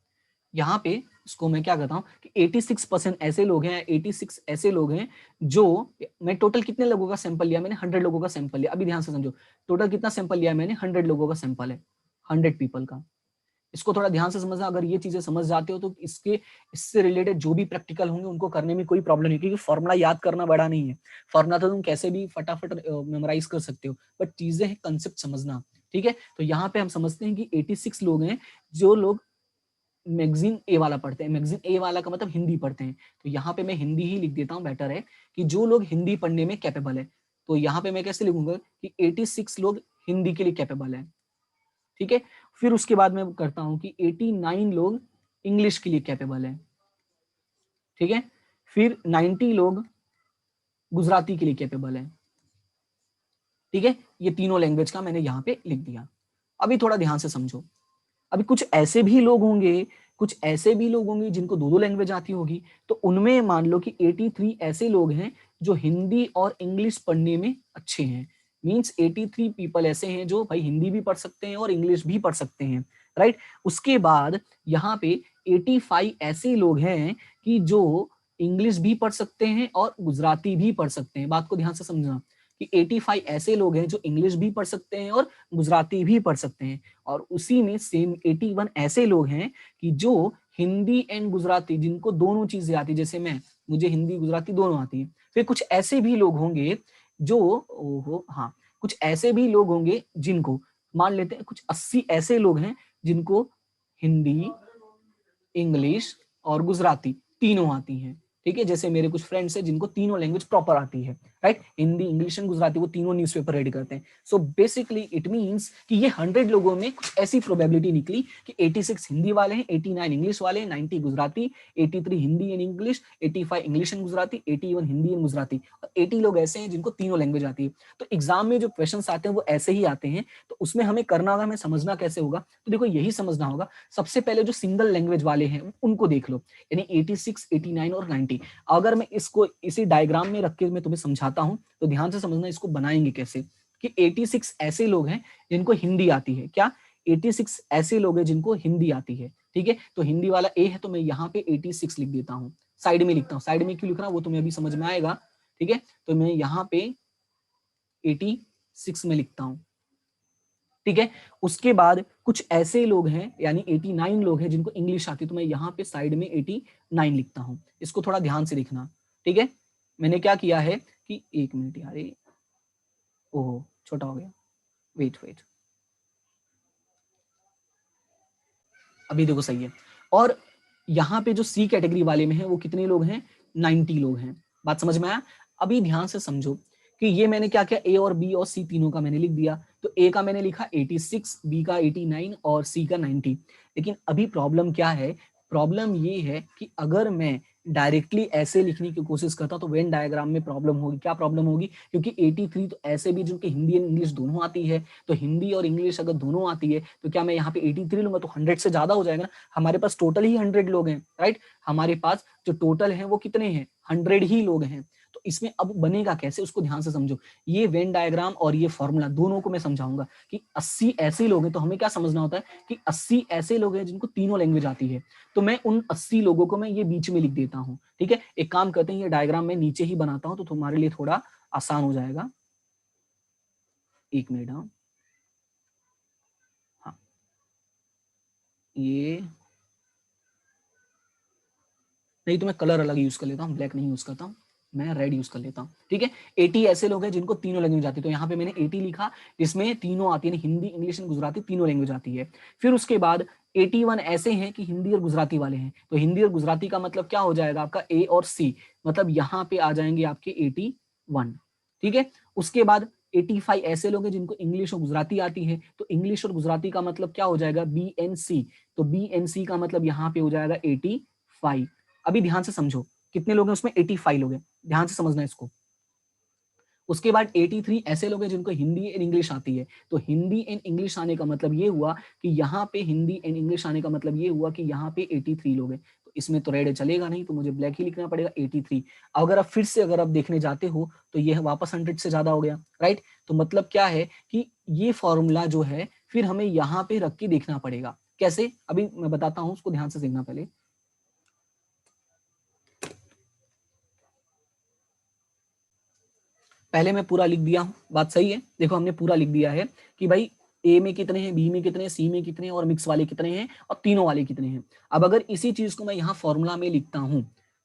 यहाँ पे इसको मैं क्या कहता हूँ कि 86% ऐसे लोग हैं, 86 ऐसे लोग हैं जो, मैं टोटल कितने लोगों का सैंपल लिया, मैंने 100 लोगों का सैंपल लिया। अभी ध्यान से समझो, टोटल कितना सैंपल लिया मैंने, 100 लोगों का सैंपल है, 100 पीपल का। इसको थोड़ा ध्यान से समझना, अगर ये चीजें समझ जाते हो तो इससे रिलेटेड जो भी प्रैक्टिकल होंगे उनको करने में कोई प्रॉब्लम नहीं, क्योंकि फॉर्मूला याद करना बड़ा नहीं है, फॉर्मूला तो तुम कैसे भी फटाफट मेमोराइज कर सकते हो, बट चीजें हैं कंसेप्ट समझना, ठीक है। तो यहाँ पे हम समझते हैं कि 86 लोग हैं जो लोग मैगजीन ए वाला पढ़ते हैं, मैगजीन ए वाला का मतलब हिंदी पढ़ते हैं, तो यहाँ पे मैं हिंदी ही लिख देता हूँ, बेटर है कि जो लोग हिंदी पढ़ने में कैपेबल है, तो यहाँ पे मैं कैसे लिखूंगा कि 86 लोग हिंदी के लिए कैपेबल है, ठीक है। फिर उसके बाद मैं करता हूं कि 89 लोग इंग्लिश के लिए कैपेबल है, ठीक है। फिर 90 लोग गुजराती के लिए कैपेबल है, ठीक है। ये तीनों लैंग्वेज का मैंने यहाँ पे लिख दिया। अभी थोड़ा ध्यान से समझो, अभी कुछ ऐसे भी लोग होंगे, कुछ ऐसे भी लोग होंगे जिनको दो दो लैंग्वेज आती होगी, तो उनमें मान लो कि 83 ऐसे लोग हैं जो हिंदी और इंग्लिश पढ़ने में अच्छे हैं, मींस 83 पीपल ऐसे हैं जो भाई हिंदी भी पढ़ सकते हैं और इंग्लिश भी पढ़ सकते हैं, राइट। उसके बाद यहाँ पे 85 ऐसे लोग हैं कि जो इंग्लिश भी पढ़ सकते हैं और गुजराती भी पढ़ सकते हैं, बात को ध्यान से समझना कि 85 ऐसे लोग हैं जो इंग्लिश भी पढ़ सकते हैं और गुजराती भी पढ़ सकते हैं, और उसी में सेम 81 ऐसे लोग हैं कि जो हिंदी एंड गुजराती, जिनको दोनों चीजें आती, जैसे मैं, मुझे हिंदी गुजराती दोनों आती है। फिर कुछ ऐसे भी लोग होंगे जो, ओहो हाँ, कुछ ऐसे भी लोग होंगे जिनको, मान लेते हैं कुछ 80 ऐसे लोग हैं जिनको हिंदी, इंग्लिश और गुजराती तीनों आती हैं, ठीक है। जैसे मेरे कुछ फ्रेंड्स हैं जिनको तीनों लैंग्वेज प्रॉपर आती है, right, Hindi, English and Gujarati, वो तीनों न्यूज़पेपर रेडी करते हैं। सो बेसिकली इट मींस कि ये 100 लोगों में कुछ ऐसी प्रोबेबिलिटी निकली कि 86 हिंदी वाले हैं, 89 इंग्लिश वाले हैं, 90 Gujarati, 83 Hindi and English, 85 English and Gujarati, 81 Hindi and Gujarati, और 80 लोग ऐसे हैं जिनको तीनों लैंग्वेज आती है। तो एग्जाम में जो क्वेश्चन आते हैं वो ऐसे ही आते हैं, तो उसमें हमें करना होगा, हमें समझना कैसे होगा, तो देखो यही समझना होगा। सबसे पहले जो सिंगल लैंग्वेज वाले हैं उनको देख लो, यानी 86, 89 और 90। अगर मैं इसको इसी डायग्राम में रख के मैं तुम्हें समझाता हूं तो ध्यान से समझना इसको बनाएंगे कैसे, कि 86 ऐसे लोग हैं जिनको हिंदी आती है, क्या 86 ऐसे लोग हैं जिनको हिंदी आती है, ठीक है। तो हिंदी वाला ए है, तो मैं यहाँ पे 86 लिख देता हूँ, साइड में लिखता हूँ, साइड में क्यों लिख रहा हूँ वो तुम्हें अभी समझ में आएगा, ठीक है। तो मैं यहाँ पे 86 में लिखता हूँ, ठीक है। उसके बाद कुछ ऐसे लोग हैं यानी 89 लोग हैं जिनको इंग्लिश आती है, तो मैं यहाँ पे साइड में 89 लिखता हूँ, इसको थोड़ा ध्यान से देखना, ठीक है। मैंने क्या किया है कि 1 मिनट यार, ओहो छोटा हो गया, वेट वेट, अभी देखो सही है। और यहाँ पे जो सी कैटेगरी वाले में है वो कितने लोग हैं, 90 लोग हैं, बात समझ में आया। अभी ध्यान से समझो कि ये मैंने क्या किया, ए और बी और सी तीनों का मैंने लिख दिया, तो ए का मैंने लिखा 86, बी का 89 और सी का 90। लेकिन अभी प्रॉब्लम क्या है, प्रॉब्लम ये है कि अगर मैं डायरेक्टली ऐसे लिखने की कोशिश करता तो वेन डायग्राम में प्रॉब्लम होगी, क्या प्रॉब्लम होगी, क्योंकि 83 तो ऐसे भी जिनके हिंदी और इंग्लिश दोनों आती है, तो हिंदी और इंग्लिश अगर दोनों आती है तो क्या मैं यहाँ पे 83 लूंगा, तो 100 से ज्यादा हो जाएगा ना, हमारे पास टोटल ही 100 लोग हैं, राइट, हमारे पास जो टोटल है वो कितने हैं, 100 ही लोग हैं। तो इसमें अब बनेगा कैसे, उसको ध्यान से समझो, ये वेन डायग्राम और ये फॉर्मूला दोनों को मैं समझाऊंगा कि 80 ऐसे लोग हैं, तो हमें क्या समझना होता है कि 80 ऐसे लोग हैं जिनको तीनों लैंग्वेज आती है, तो मैं उन 80 लोगों को मैं ये बीच में लिख देता हूँ, ठीक है। एक काम करते हैं, ये डायग्राम मैं नीचे ही बनाता हूँ तो तुम्हारे लिए थोड़ा आसान हो जाएगा, 1 मिनट, हाँ हाँ, ये नहीं तो मैं कलर अलग यूज कर लेता हूँ, ब्लैक नहीं यूज करता हूँ, मैं रेड यूज कर लेता हूँ, ठीक है। 80 ऐसे लोग हैं जिनको तीनों लैंग्वेज आती है, तो यहाँ पे मैंने 80 लिखा, जिसमें तीनों आती है, हिंदी, इंग्लिश एंड गुजराती तीनों लैंग्वेज आती है। फिर उसके बाद 81 ऐसे हैं कि हिंदी और गुजराती वाले हैं, तो हिंदी और गुजराती का मतलब क्या हो जाएगा आपका, ए और सी, मतलब यहाँ पे आ जाएंगे आपके 81, ठीक है। उसके बाद 85 ऐसे लोग हैं जिनको इंग्लिश और गुजराती आती है, तो इंग्लिश और गुजराती का मतलब क्या हो जाएगा, बी एन सी, तो बी एन सी का मतलब यहाँ पे हो जाएगा 85। अभी ध्यान से समझो कितने लोग हैं उसमें, 85 लोग हैं, ध्यान से समझना इसको। उसके बाद 83 ऐसे लोग हैं जिनको हिंदी एंड इंग्लिश आती है, तो हिंदी एंड इंग्लिश आने का मतलब ये हुआ कि यहाँ पे हिंदी एंड इंग्लिश आने का मतलब ये हुआ कि यहाँ पे 83 लोग हैं, तो इसमें तो रेड चलेगा नहीं, तो मुझे ब्लैक ही लिखना पड़ेगा 83। अगर आप फिर से अगर आप देखने जाते हो तो ये वापस 100 से ज्यादा हो गया, राइट। तो मतलब क्या है कि ये फॉर्मूला जो है फिर हमें यहाँ पे रख के देखना पड़ेगा, कैसे, अभी मैं बताता हूँ, उसको ध्यान से देखना पहले। पहले मैं पूरा लिख दिया हूं, बात सही है, देखो हमने पूरा लिख दिया है कि भाई ए में कितने हैं, बी में कितने हैं, सी में कितने हैं और मिक्स वाले कितने हैं और तीनों वाले कितने हैं। अब अगर इसी चीज को मैं यहाँ फॉर्मूला में लिखता हूँ,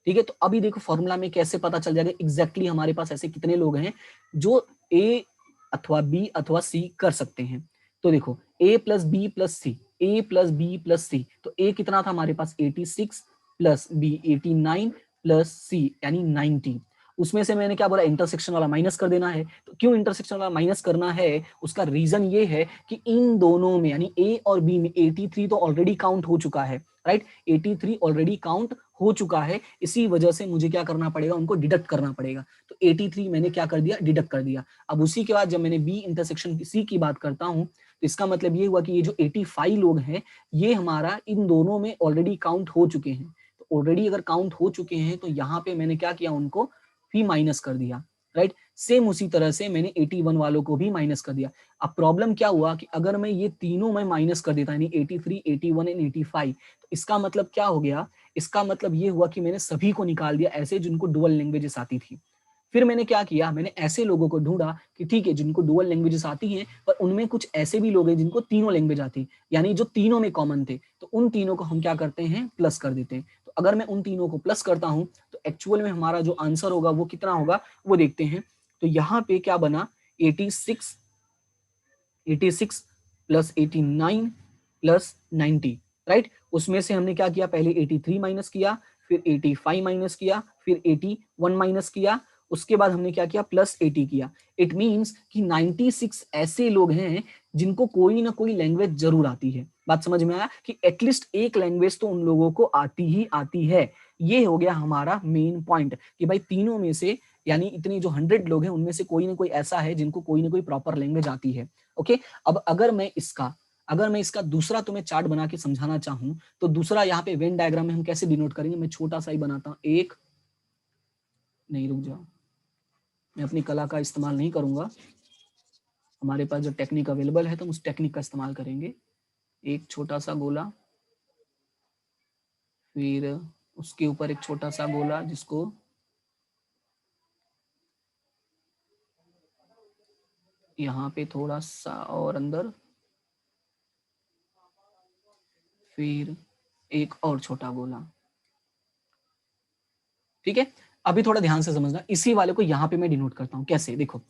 ठीक है, तो अभी देखो फॉर्मूला में कैसे पता चल जाएगा एग्जैक्टली हमारे पास ऐसे कितने लोग हैं जो ए अथवा बी अथवा सी कर सकते हैं। तो देखो ए प्लस बी प्लस सी, ए प्लस बी प्लस सी, तो ए कितना था हमारे पास 86 प्लस बी 89 प्लस सी यानी 90। उसमें से मैंने क्या बोला, इंटरसेक्शन वाला माइनस कर देना है। तो क्यों इंटरसेक्शन वाला माइनस करना है, उसका रीजन ये है कि इन दोनों में यानी ए और बी में 83 तो ऑलरेडी काउंट हो चुका है, राइट, 83 ऑलरेडी काउंट हो चुका है, इसी वजह से मुझे क्या करना पड़ेगा, उनको डिडक्ट करना पड़ेगा। तो 83 मैंने क्या कर दिया, डिडक्ट कर दिया। अब उसी के बाद जब मैंने बी इंटरसेक्शन सी की बात करता हूं, तो इसका मतलब ये हुआ कि ये जो 85 लोग हैं ये हमारा इन दोनों में ऑलरेडी काउंट हो चुके हैं। तो ऑलरेडी अगर काउंट हो चुके हैं तो यहाँ पे मैंने क्या किया, उनको भी माइनस कर दिया, राइट। सेम उसी तरह से मैंने 81 वालों को भी माइनस कर दिया। अब प्रॉब्लम क्या हुआ कि अगर मैं ये तीनों में माइनस कर देता यानी 83, 81 एंड 85, तो इसका मतलब क्या हो गया, इसका मतलब ये हुआ कि मैंने सभी को निकाल दिया ऐसे जिनको डुअल लैंग्वेजेस आती थी। फिर मैंने क्या किया, मैंने ऐसे लोगों को ढूंढा कि ठीक है जिनको डुअल लैंग्वेजेस आती हैं पर उनमें कुछ ऐसे भी लोग हैं जिनको तीनों लैंग्वेज आती, यानी जो तीनों में कॉमन थे, तो उन तीनों को हम क्या करते हैं, प्लस कर देते हैं। तो अगर मैं उन तीनों को प्लस करता हूं तो एक्चुअल में हमारा जो आंसर होगा वो कितना होगा, वो देखते हैं। तो यहाँ पे क्या बना, 86 प्लस 89 प्लस 90, राइट। उसमें से हमने क्या किया, पहले 83 माइनस किया, फिर 85 माइनस किया, फिर 81 माइनस किया, उसके बाद हमने क्या किया, प्लस 80 किया। इट मींस कि 96 ऐसे लोग हैं जिनको कोई ना कोई लैंग्वेज जरूर आती है। बात समझ में आया कि एटलीस्ट एक लैंग्वेज तो उन लोगों को आती ही आती है। ये हो गया हमारा मेन पॉइंट कि भाई तीनों में से यानी इतने जो 100 लोग हैं उनमें से कोई ना कोई ऐसा है जिनको कोई ना कोई प्रॉपर लैंग्वेज आती है। ओके, अब अगर मैं इसका दूसरा तुम्हें चार्ट बना के समझाना चाहूं तो दूसरा यहाँ पे वेन डायग्राम में हम कैसे डिनोट करेंगे, मैं छोटा सा ही बनाता हूं, एक नहीं, रुक जाओ, मैं अपनी कला का इस्तेमाल नहीं करूंगा, हमारे पास जो टेक्निक अवेलेबल है तो हम उस टेक्निक का इस्तेमाल करेंगे। एक छोटा सा गोला, फिर उसके ऊपर एक छोटा सा गोला जिसको यहाँ पे थोड़ा सा और अंदर, फिर एक और छोटा गोला, ठीक है। अभी थोड़ा ध्यान से समझना, इसी वाले को यहाँ पे मैं डिनोट करता हूँ कैसे, देखो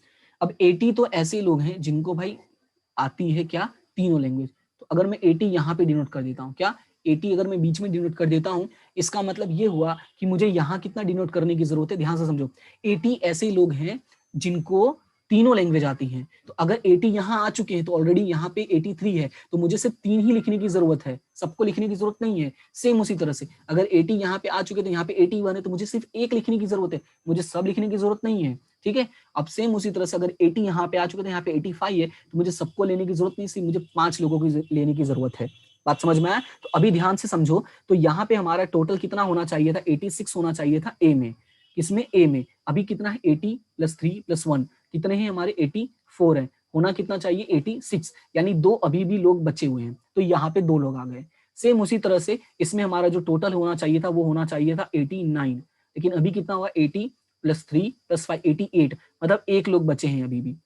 अब 80 तो ऐसे लोग हैं जिनको भाई आती है क्या, तीनों लैंग्वेज। तो अगर मैं 80 यहाँ पे डिनोट कर देता हूँ, क्या 80 अगर मैं बीच में डिनोट कर देता हूँ, इसका मतलब ये हुआ कि मुझे यहाँ कितना डिनोट करने की जरूरत है, ध्यान से समझो, 80 ऐसे लोग हैं जिनको तीनों लैंग्वेज आती हैं। तो अगर 80 यहाँ आ चुके हैं तो ऑलरेडी यहाँ पे 83 है, तो मुझे सिर्फ 3 ही लिखने की जरूरत है, सबको लिखने की जरूरत नहीं है। सेम उसी तरह से अगर 80 यहाँ पे आ चुके तो यहाँ पे 81 है, तो मुझे सिर्फ एक लिखने की जरूरत है, मुझे सब लिखने की जरूरत नहीं है, ठीक है। अब सेम उसी तरह से अगर 80 यहाँ पे आ चुके तो यहाँ पे 85 है, तो मुझे सबको लेने की जरूरत नहीं, सिर्फ मुझे 5 लोगों की लेने की जरूरत है। बात समझ में आया, तो अभी ध्यान से समझो, तो यहाँ पे हमारा टोटल कितना होना चाहिए था, 86 होना चाहिए था ए में, किसमें, ए में। अभी कितना है, 80 प्लस 3 प्लस 1 कितने हैं हमारे, 84 है, होना कितना चाहिए, 86, यानी 2 अभी भी लोग बचे हुए हैं, तो यहाँ पे 2 लोग आ गए। सेम उसी तरह से इसमें हमारा जो टोटल होना चाहिए था वो होना चाहिए था 89, लेकिन अभी कितना हुआ, 80 प्लस 3 प्लस 5 88, मतलब 1 लोग बचे हैं अभी भी।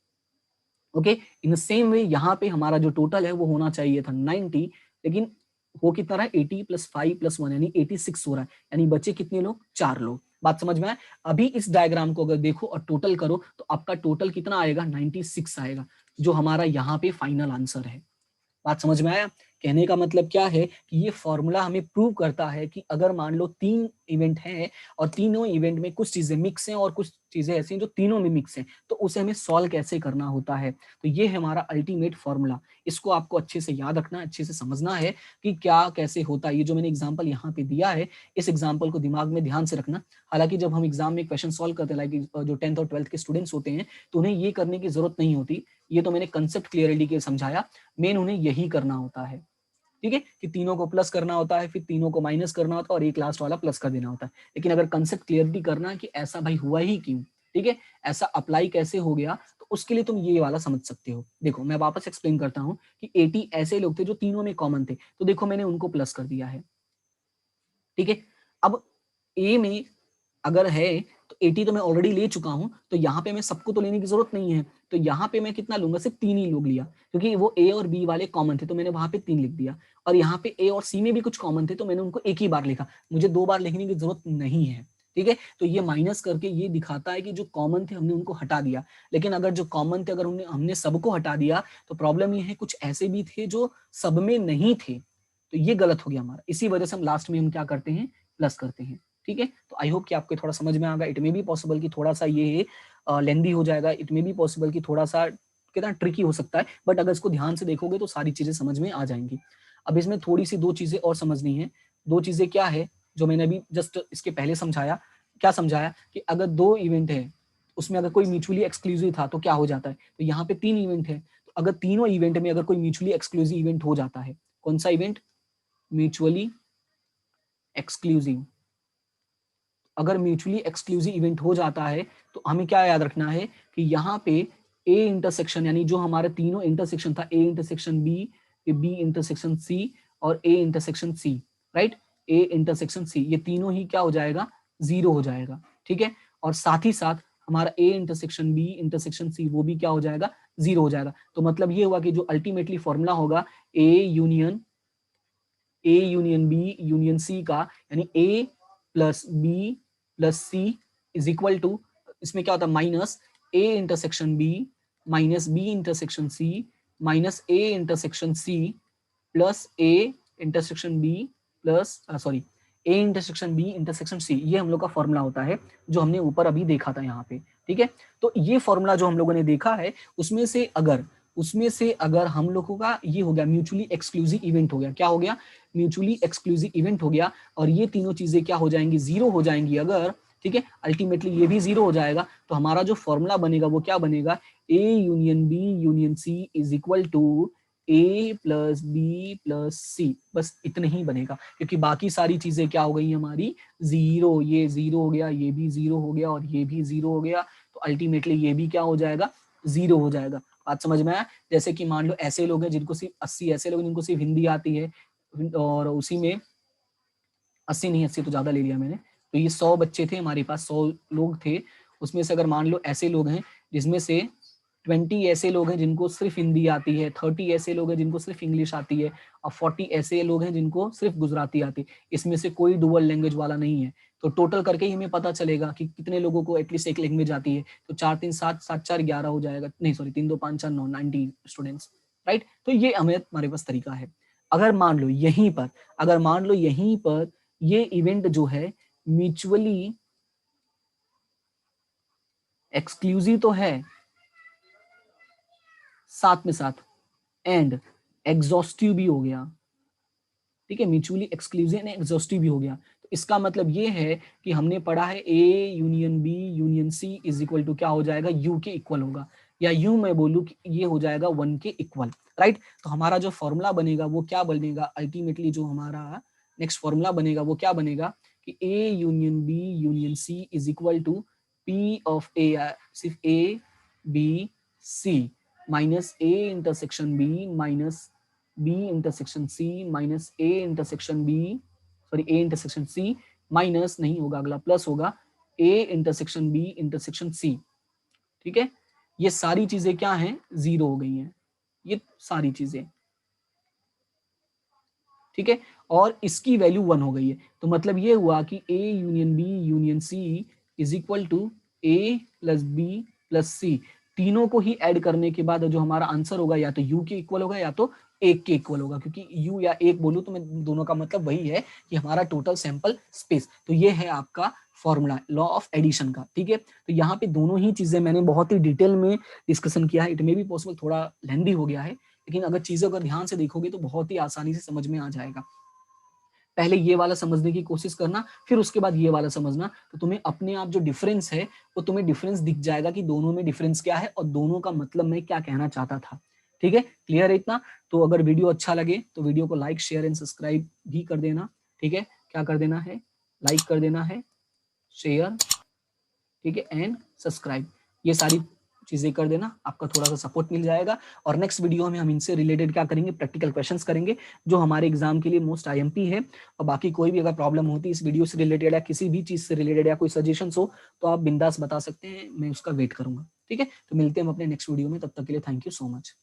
ओके, इन सेम वे यहाँ पे हमारा जो टोटल है वो होना चाहिए था 90, लेकिन वो कितना रहा, 80 प्लस 5 प्लस 1 यानी 86 हो रहा है, यानी बचे कितने लोग, 4 लोग। बात समझ में आए, अभी इस डायग्राम को अगर देखो और टोटल करो तो आपका टोटल कितना आएगा, 96 आएगा, जो हमारा यहाँ पे फाइनल आंसर है। बात समझ में आया, कहने का मतलब क्या है कि ये फॉर्मूला हमें प्रूव करता है कि अगर मान लो 3 इवेंट हैं और तीनों इवेंट में कुछ चीजें मिक्स हैं और कुछ चीजें ऐसी हैं जो तीनों में मिक्स हैं, तो उसे हमें सॉल्व कैसे करना होता है। तो ये है हमारा अल्टीमेट फॉर्मूला, इसको आपको अच्छे से याद रखना, अच्छे से समझना है कि क्या कैसे होता है। ये जो मैंने एग्जाम्पल यहाँ पे दिया है, इस एग्जाम्पल को दिमाग में ध्यान से रखना। हालांकि जब हम एग्जाम में क्वेश्चन सॉल्व करते हैं, लाइक जो 10th और 12th के स्टूडेंट्स होते हैं, तो उन्हें ये करने की जरूरत नहीं होती, ये तो मैंने कंसेप्ट क्लियरिटी के समझाया, मेन उन्हें यही करना होता है, ठीक है, कि तीनों को प्लस करना होता है, फिर तीनों को माइनस करना होता है और एक लास्ट वाला प्लस कर देना होता है। लेकिन अगर कंसेप्ट क्लियरिटी करना कि ऐसा भाई हुआ ही क्यों, ठीक है, ऐसा अप्लाई कैसे हो गया, तो उसके लिए तुम ये वाला समझ सकते हो। देखो मैं वापस एक्सप्लेन करता हूँ कि 80 ऐसे लोग थे जो तीनों में कॉमन थे, तो देखो मैंने उनको प्लस कर दिया है, ठीक है। अब ए में अगर है तो 80 तो मैं ऑलरेडी ले चुका हूं, तो यहाँ पे मैं सबको तो लेने की जरूरत नहीं है, तो यहाँ पे मैं कितना लूंगा, सिर्फ 3 ही लोग लिया, क्योंकि वो ए और बी वाले कॉमन थे, तो मैंने वहां पे 3 लिख दिया। और यहाँ पे ए और सी में भी कुछ कॉमन थे, तो मैंने उनको एक ही बार लिखा, मुझे 2 बार लिखने की जरूरत नहीं है। ठीक है, तो ये माइनस करके ये दिखाता है कि जो कॉमन थे हमने उनको हटा दिया। लेकिन अगर जो कॉमन थे अगर हमने सबको हटा दिया, तो प्रॉब्लम ये है कुछ ऐसे भी थे जो सब में नहीं थे, तो ये गलत हो गया हमारा। इसी वजह से हम लास्ट में हम क्या करते हैं, प्लस करते हैं। ठीक है, तो आई होप कि आपको थोड़ा समझ में आएगा। इट में भी पॉसिबल कि थोड़ा सा ये लेंदी हो जाएगा, इट में भी पॉसिबल कि थोड़ा सा कितना ट्रिकी हो सकता है, बट अगर इसको ध्यान से देखोगे तो सारी चीजें समझ में आ जाएंगी। अब इसमें थोड़ी सी 2 चीजें और समझनी है। 2 चीजें क्या है, जो मैंने अभी जस्ट इसके पहले समझाया, क्या समझाया कि अगर 2 इवेंट है, उसमें अगर कोई म्यूचुअली एक्सक्लूसिव था तो क्या हो जाता है, तो यहाँ पे 3 इवेंट है, तो अगर तीनों इवेंट में अगर कोई म्यूचुअली एक्सक्लूसिव इवेंट हो जाता है, कौन सा इवेंट, म्यूचुअली एक्सक्लूसिव, अगर म्यूचुअली एक्सक्लूसिव इवेंट हो जाता है, तो हमें क्या याद रखना है कि यहाँ पे ए इंटरसेक्शन, यानी जो हमारे तीनों इंटरसेक्शन था, A intersection B intersection C और A intersection C, right, A intersection C, ये तीनों ही क्या हो जाएगा, 0 हो जाएगा। ठीक है, और साथ ही साथ हमारा A intersection B intersection C वो भी क्या हो जाएगा, 0 हो जाएगा। तो मतलब ये हुआ कि जो अल्टीमेटली फॉर्मूला होगा A union B union C का, यानी A plus B plus C is equal to, इसमें क्या होता है, minus A intersection B minus B intersection C minus A intersection C plus A intersection B plus sorry A intersection B intersection C, ये हम लोग का formula होता है जो हमने ऊपर अभी देखा था यहाँ पे। ठीक है, तो ये फॉर्मूला जो हम लोगों ने देखा है, उसमें से अगर हम लोगों का ये हो गया म्यूचुअली एक्सक्लूसिव इवेंट हो गया, क्या हो गया, म्यूचुअली एक्सक्लूसिव इवेंट हो गया, और ये तीनों चीजें क्या हो जाएंगी, 0 हो जाएंगी अगर, ठीक है, अल्टीमेटली ये भी 0 हो जाएगा, तो हमारा जो फॉर्मूला बनेगा वो क्या बनेगा, A union B union C is equal to A plus B plus C, बस इतने ही बनेगा, क्योंकि बाकी सारी चीजें क्या हो गई हमारी, 0, ये 0 हो गया, ये भी 0 हो गया, और ये भी 0 हो गया, तो अल्टीमेटली ये भी क्या हो जाएगा, 0 हो जाएगा। बात समझ में आया। जैसे कि मान लो ऐसे लोग हैं जिनको सिर्फ 80, ऐसे लोग जिनको सिर्फ हिंदी आती है, और उसी में 80 नहीं, 80 तो ज्यादा ले लिया मैंने, तो ये 100 बच्चे थे हमारे पास, 100 लोग थे, उसमें से अगर मान लो ऐसे लोग हैं जिसमें से 20 ऐसे लोग हैं जिनको सिर्फ हिंदी आती है, 30 ऐसे लोग हैं जिनको सिर्फ इंग्लिश आती है, और 40 ऐसे लोग हैं जिनको सिर्फ गुजराती आती है, इसमें से कोई डुअल लैंग्वेज वाला नहीं है, तो टोटल करके ही हमें पता चलेगा कि कितने लोगों को एटलीस्ट एक लैंग्वेज आती है, तो 4 3 7 7 4 11 हो जाएगा, नहीं सॉरी 3 2 5 4 9 90 स्टूडेंट्स, राइट। तो ये हमारे पास तरीका है। अगर मान लो यहीं पर ये इवेंट जो है म्यूचुअली एक्सक्लूसिव तो है, साथ में साथ एंड एग्जॉस्टिव भी हो गया, ठीक है, म्यूचुअली एक्सक्लूसिव एंड एग्जॉस्टिव भी हो गया, तो इसका मतलब ये है कि हमने पढ़ा है A union B union C is equal to क्या हो जाएगा, यू के इक्वल होगा, या यू मैं बोलूं कि ये हो जाएगा 1 के इक्वल, राइट। तो हमारा जो फॉर्मूला बनेगा वो क्या बनेगा, अल्टीमेटली जो हमारा नेक्स्ट फॉर्मूला बनेगा वो क्या बनेगा कि A union B union C is equal to P of A, सिर्फ A B C minus A intersection B minus B intersection C minus A intersection B, sorry A intersection C minus नहीं होगा, अगला plus होगा, A intersection B intersection C. ठीक है, ये सारी चीजें क्या हैं, 0 हो गई हैं, ये सारी चीजें, ठीक है, और इसकी वैल्यू 1 हो गई है, तो मतलब ये हुआ कि A union B union C is equal to A plus B plus C, तीनों को ही ऐड करने के बाद जो हमारा आंसर होगा या तो यू के इक्वल होगा या तो 1 के इक्वल होगा, क्योंकि यू या 1 बोलूं तो मैं दोनों का मतलब वही है कि हमारा टोटल सैंपल स्पेस, तो ये है आपका फॉर्मूला लॉ ऑफ एडिशन का। ठीक है, तो यहाँ पे दोनों ही चीजें मैंने बहुत ही डिटेल में डिस्कशन किया है, इट मे बी पॉसिबल थोड़ा लेंदी हो गया है, लेकिन अगर चीजों को ध्यान से देखोगे तो बहुत ही आसानी से समझ में आ जाएगा। पहले ये वाला समझने की कोशिश करना, फिर उसके बाद ये वाला समझना, तो तुम्हें अपने आप जो डिफरेंस है वो तुम्हें डिफरेंस दिख जाएगा कि दोनों में डिफरेंस क्या है और दोनों का मतलब मैं क्या कहना चाहता था। ठीक है, क्लियर है इतना। तो अगर वीडियो अच्छा लगे तो वीडियो को लाइक शेयर एंड सब्सक्राइब भी कर देना। ठीक है, क्या कर देना है, लाइक कर देना है, शेयर, ठीक है, एंड सब्सक्राइब, ये सारी चीजें कर देना, आपका थोड़ा सा सपोर्ट मिल जाएगा। और नेक्स्ट वीडियो में हम इनसे रिलेटेड क्या करेंगे, प्रैक्टिकल क्वेश्चंस करेंगे जो हमारे एग्जाम के लिए मोस्ट आईएमपी है। और बाकी कोई भी अगर प्रॉब्लम होती है इस वीडियो से रिलेटेड या किसी भी चीज से रिलेटेड या कोई सजेशन हो तो आप बिंदास बता सकते हैं, मैं उसका वेट करूंगा। ठीक है, तो मिलते हैं हम अपने नेक्स्ट वीडियो में, तब तक के लिए थैंक यू सो मच।